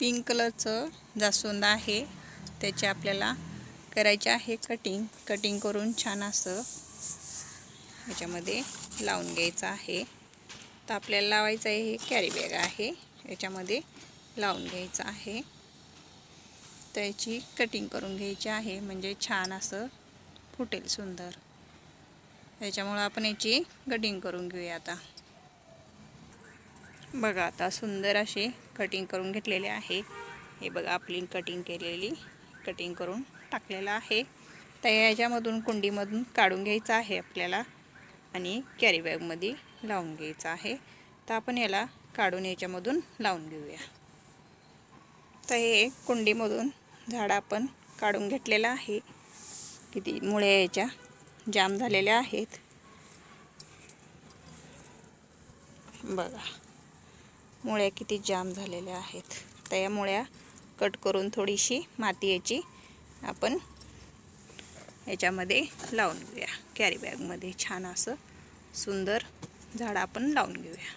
Pink कलरचं जास्वंद आहे, त्याचे आपल्याला करायचे आहे कटिंग करून छान असं याच्यामध्ये लावून घ्यायचं आहे. तर आपल्याला लावायचं आहे, हे कॅरी बॅग आहे, याच्यामध्ये लावून घ्यायचं आहे. त्याची कटिंग करून घ्यायची आहे, म्हणजे छान असं फुटेल सुंदर. त्याच्यामुळे आपण याची कटिंग करून घेऊया. आता बघा, आता सुंदर अशी कटिंग करून घेतलेले आहे. हे बघा, आपली कटिंग करून टाकलेलं आहे. तर याच्यामधून कुंडीमधून काढून घ्यायचं आहे आपल्याला आणि कॅरी बॅगमध्ये लावून घ्यायचं आहे. तर आपण याला काढून याच्यामधून लावून घेऊया. तर हे कुंडीमधून झाड आपण काढून घेतलेलं आहे. किती मुळ्या याच्या जाम झालेल्या आहेत बघा, मुळ्या किती जाम झालेल्या आहेत. तर या मुळ्या कट करून थोडीशी माती याची आपण याच्यामध्ये लावून घेऊया. कॅरी बॅगमध्ये छान असं सुंदर झाड आपण लावून घेऊया.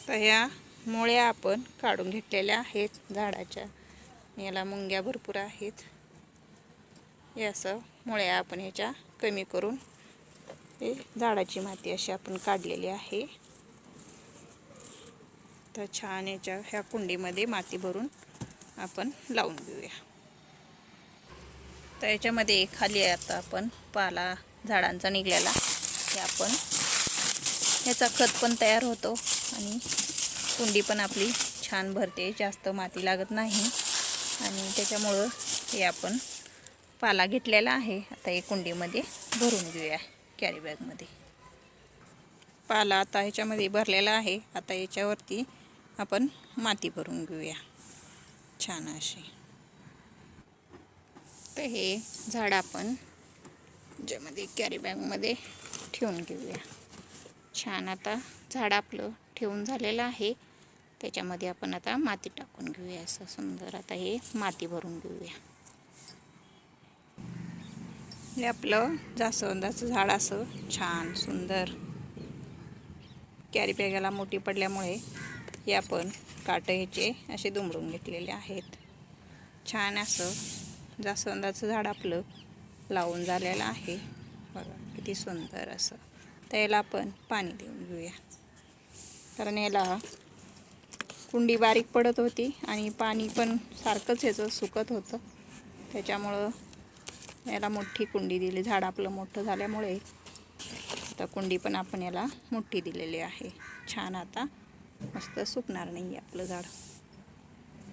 तर ह्या मुळ्या आपण काढून घेतलेल्या आहेत झाडाच्या. याला मुंग्या भरपूर आहेत. हे असं मुळ्या आपण ह्याच्या कमी करून हे झाडाची माती अशी आपण काढलेली आहे. तर छान याच्या ह्या कुंडीमध्ये माती भरून आपण लावून घेऊया. तर याच्यामध्ये खाली आता आपण पाला झाडांचा निघलेला हे आपण याचा खत पण तयार होतो आणि कुंडी पण आपली छान भरते, जास्त माती लागत नाही. आणि त्याच्यामुळं हे आपण पाला घेतलेला आहे. आता हे कुंडीमध्ये भरून घेऊया. कॅरी बॅगमध्ये पाला आता ह्याच्यामध्ये भरलेला आहे. आता याच्यावरती आपण माती भरून घेऊया छान अशी. तर हे झाड आपण ज्यामध्ये कॅरी बॅगमध्ये ठेवून घेऊया. छान आता झाड आपलं ठेवून झालेलं आहे. त्याच्यामध्ये आपण आता माती टाकून घेऊया असं सुंदर. आता हे माती भरून घेऊया. हे आपलं जास्वंदाचं झाड असं छान सुंदर. कॅरी बॅगला मोठी पडल्यामुळे हे आपण काटे ह्याचे असे दुमडून घेतलेले आहेत. छान असं जास्वंदाचं झाड आपलं लावून झालेलं आहे बघा, किती सुंदर असं. तर याला आपण पाणी देऊन घेऊया, कारण याला कुंडी बारीक पडत होती आणि पाणी पण सारखंच ह्याचं सुकत होतं. त्याच्यामुळं याला मोठी कुंडी दिली. झाड आपलं मोठं झाल्यामुळे आता कुंडी पण आपण याला मोठी दिलेली आहे. छान आता मस्त सुकणार नाही आपलं झाड.